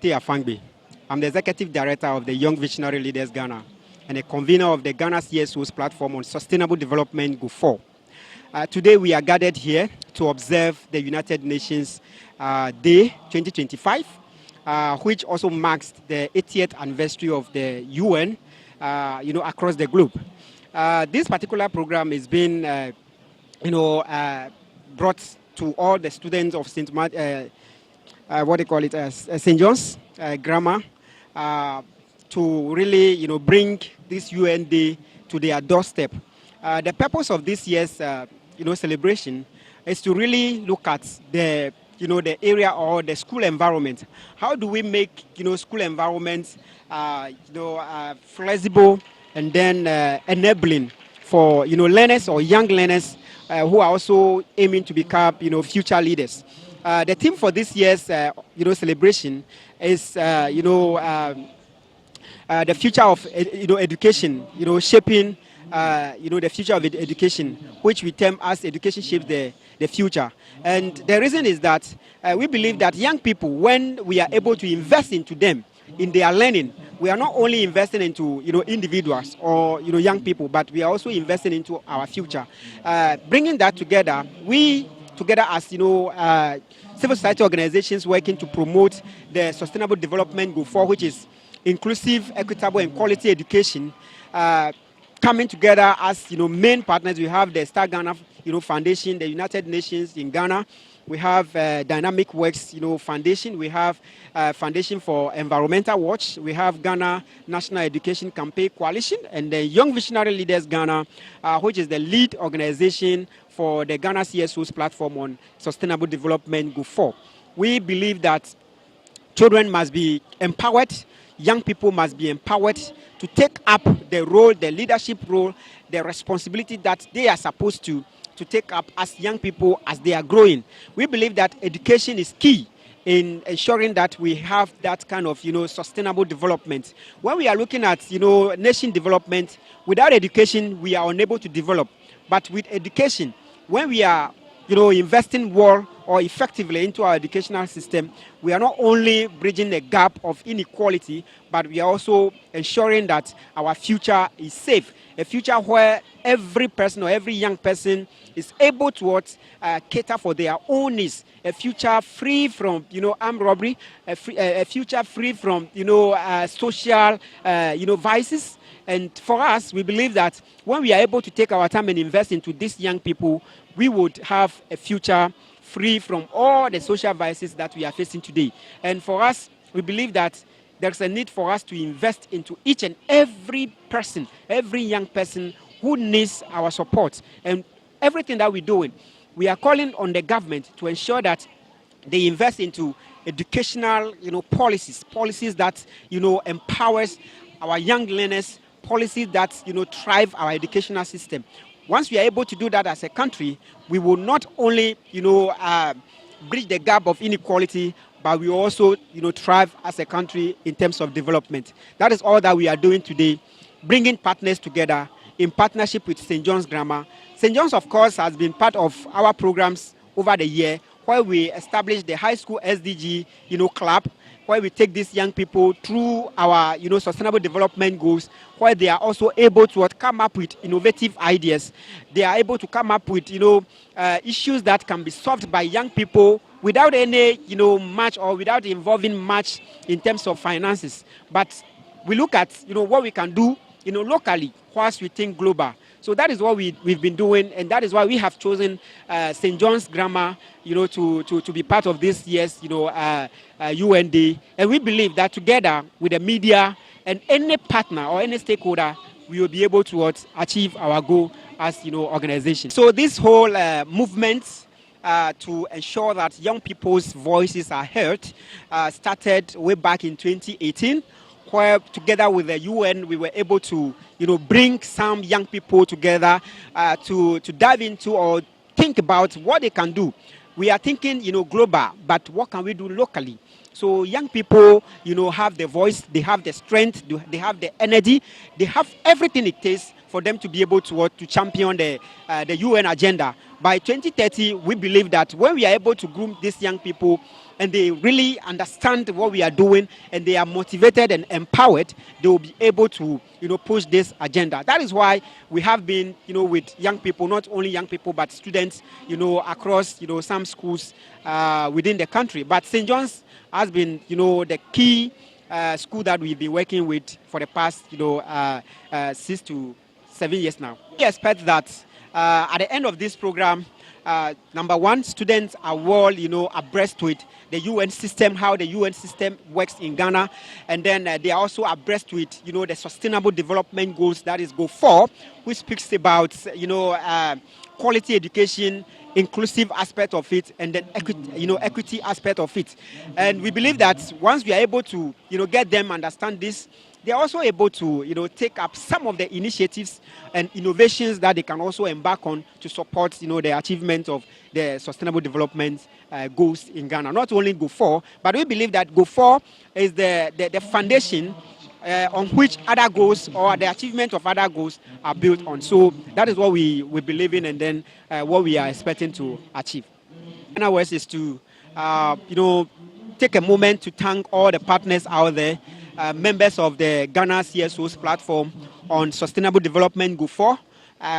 Ute Afangbe. I'm the Executive Director of the Young Visionary Leaders Ghana and a convener of the Ghana CSOs platform on Sustainable Development Go 4. Today we are gathered here to observe the United Nations Day 2025, which also marks the 80th anniversary of the UN, across the globe. This particular program is being, brought to all the students of St. St. John's Grammar, to really, bring this UN Day to their doorstep. The purpose of this year's, celebration is to really look at the, the area or the school environment. How do we make, school environments, flexible and then enabling for, learners or young learners who are also aiming to become, future leaders. The theme for this year's, celebration is, the future of, education, shaping, the future of education, which we term as education shapes the future. And the reason is that we believe that young people, when we are able to invest into them, in their learning, we are not only investing into individuals or young people, but we are also investing into our future. Bringing that together, we together as civil society organizations working to promote the Sustainable Development Goal 4, which is inclusive, equitable, and quality education. Coming together as main partners, we have the Star Ghana Foundation, the United Nations in Ghana. We have Dynamic Works Foundation. We have Foundation for Environmental Watch. We have Ghana National Education Campaign Coalition and the Young Visionary Leaders Ghana, which is the lead organization for the Ghana CSOs platform on Sustainable Development Go 4. We believe that children must be empowered. Young people must be empowered to take up the role, the leadership role, the responsibility that they are supposed to take up as young people as they are growing. We believe that education is key in ensuring that we have that kind of sustainable development. When we are looking at nation development, without education we are unable to develop. But with education, when we are investing well or effectively into our educational system, we are not only bridging the gap of inequality, but we are also ensuring that our future is safe. A future where every person or every young person is able to cater for their own needs. A future free from armed robbery. A future free from social vices. And for us, we believe that when we are able to take our time and invest into these young people, we would have a future free from all the social vices that we are facing today. And for us, we believe that there's a need for us to invest into each and every person, every young person who needs our support. And everything that we're doing, we are calling on the government to ensure that they invest into educational policies that empowers our young learners, policies that thrive our educational system. Once we are able to do that as a country, we will not only bridge the gap of inequality, but we also thrive as a country in terms of development. That is all that we are doing today, bringing partners together in partnership with St. John's Grammar. St. John's, of course, has been part of our programs over the year, where we established the high school SDG club, where we take these young people through our sustainable development goals, where they are also able to come up with innovative ideas. They are able to come up with issues that can be solved by young people without any much or without involving much in terms of finances. But we look at what we can do locally whilst we think global. So that is what we've been doing, and that is why we have chosen St. John's Grammar, to be part of this year's, UN Day. And we believe that together with the media and any partner or any stakeholder, we will be able to achieve our goal as organization. So this whole movement to ensure that young people's voices are heard started way back in 2018. Where together with the UN, we were able to, bring some young people together to dive into or think about what they can do. We are thinking, global, but what can we do locally? So young people, have the voice, they have the strength, they have the energy, they have everything it takes for them to be able to champion the UN agenda. By 2030, we believe that when we are able to groom these young people and they really understand what we are doing and they are motivated and empowered, they will be able to, push this agenda. That is why we have been, with young people, not only young people, but students, across, some schools within the country. But St. John's has been, the key school that we've been working with for the past, 6 to 7 years now. We expect that at the end of this program, number one, students are well, abreast with the UN system, how the UN system works in Ghana, and then they are also abreast with, the Sustainable Development Goals, that is Goal 4, which speaks about, quality education, inclusive aspect of it, and then equity aspect of it. And we believe that once we are able to, get them understand this, they are also able to, take up some of the initiatives and innovations that they can also embark on to support, the achievement of the sustainable development goals in Ghana. Not only Goal 4, but we believe that Goal 4 is the foundation on which other goals or the achievement of other goals are built on. So that is what we believe in, and then what we are expecting to achieve. And ours is to, take a moment to thank all the partners out there, members of the Ghana CSOs platform on Sustainable Development Goal 4,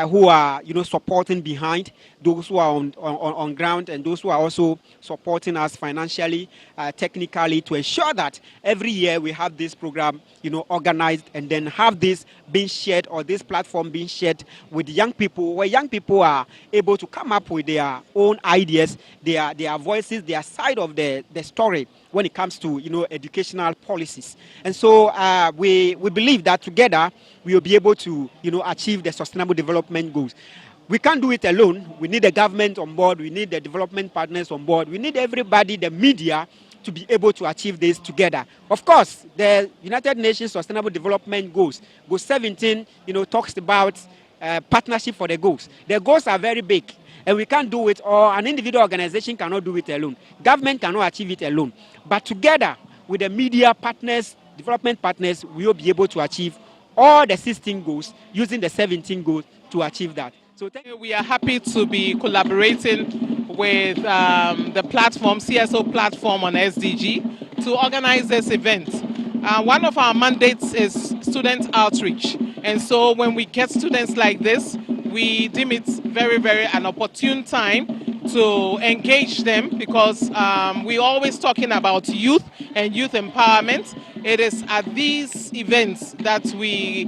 who are, supporting behind those who are on ground, and those who are also supporting us financially, technically, to ensure that every year we have this program, organized, and then have this being shared, or this platform being shared with young people, where young people are able to come up with their own ideas, their voices, their side of the story when it comes to, educational policies. And so we believe that together we will be able to, achieve the sustainable development goals. We can't do it alone. We need the government on board. We need the development partners on board. We need everybody, the media, to be able to achieve this together. Of course, the United Nations Sustainable Development Goals, Goal 17, talks about partnership for the goals. The goals are very big, and we can't do it, or an individual organization cannot do it alone. Government cannot achieve it alone. But together with the media partners, development partners, we will be able to achieve all the 16 goals using the 17 goals to achieve that. So we are happy to be collaborating with the platform, CSO platform on SDG, to organize this event. One of our mandates is student outreach. And so when we get students like this, we deem it very, very an opportune time to engage them, because we're always talking about youth and youth empowerment. It is at these events that we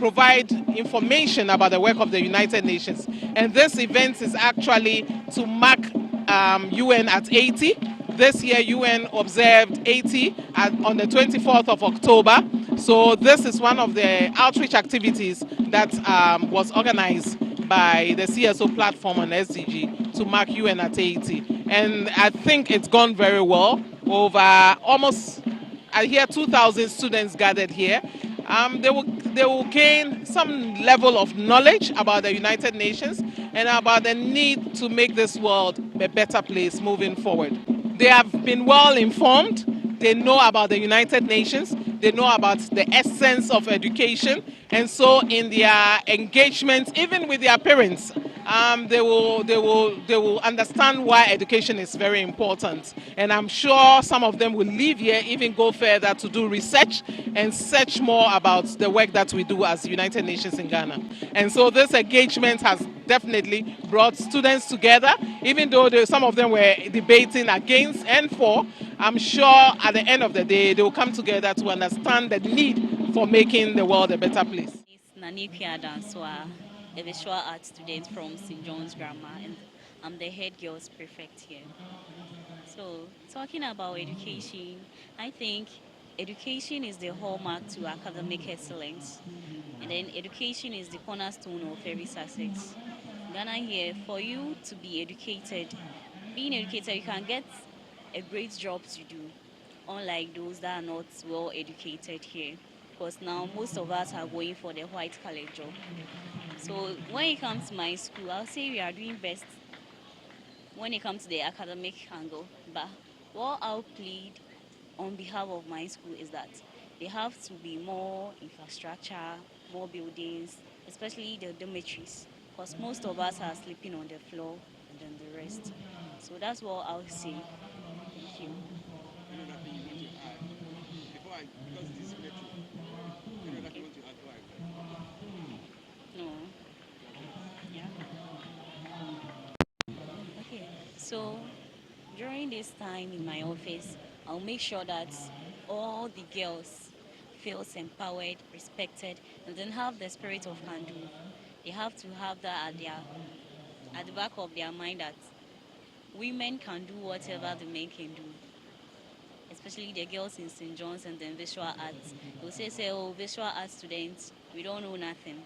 provide information about the work of the United Nations. And this event is actually to mark UN at 80. This year, UN observed 80 on the 24th of October. So this is one of the outreach activities that was organized by the CSO platform on SDG to mark UN at 80. And I think it's gone very well. Over almost, I hear 2,000 students gathered here. They will gain some level of knowledge about the United Nations and about the need to make this world a better place moving forward. They have been well informed. They know about the United Nations. They know about the essence of education. And so in their engagement, even with their parents, they will understand why education is very important. And I'm sure some of them will leave here, even go further to do research and search more about the work that we do as United Nations in Ghana. And so this engagement has definitely brought students together, even though some of them were debating against and for. I'm sure at the end of the day, they will come together to understand the need for making the world a better place. Nanikia Danswa, a visual art student from St. John's Grammar, and I'm the head girls prefect here. So, talking about education, I think education is the hallmark to academic excellence, and then education is the cornerstone of every success. Ghana here, for you to be educated, being educated, you can get a great job to do, unlike those that are not well educated here. Because now most of us are going for the white collar job. So when it comes to my school, I'll say we are doing best when it comes to the academic angle. But well outplayed on behalf of my school is that there have to be more infrastructure, more buildings, especially the dormitories, because most of us are sleeping on the floor and then the rest. So that's what I'll say. Thank you. Any other thing you want to add? Because this is metro. Any other thing you want to add before I go? No. Yeah. Okay. So during this time in my office, I'll make sure that all the girls feels empowered, respected, and then have the spirit of can do. They have to have that at the back of their mind that women can do whatever the men can do. Especially the girls in St. John's and then visual arts. They'll say, oh, visual arts students, we don't know nothing.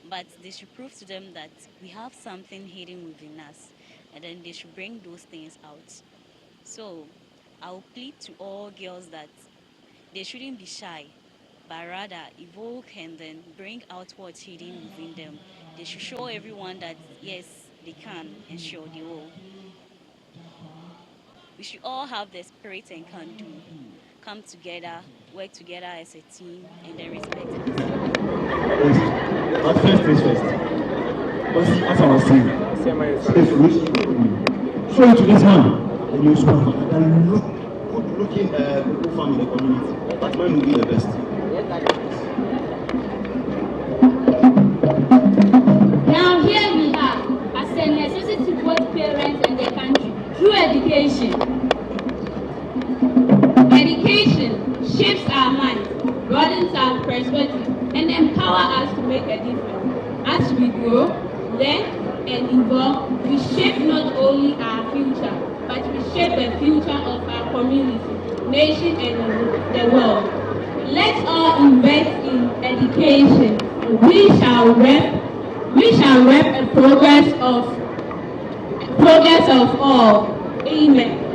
But they should prove to them that we have something hidden within us, and then they should bring those things out. So I'll plead to all girls that they shouldn't be shy, but rather evoke and then bring out what's hidden within them. They should show everyone that yes, they can, and sure they will. We should all have the spirit and can do. Come together, work together as a team, and then respect ourselves. Yes. But first things first. But see, as I was saying, if we show it to this man, then you spoke and look good looking farm in the community. That man will be the best. Now here we are, as a necessity to both parents and the country, through education. Education shapes our minds, broadens our perspective, and empower us to make a difference. As we grow, learn, and evolve, we shape not only our future, but we shape the future of our community, nation, and the world. Let's all invest in education. We shall reap a progress of all. Amen.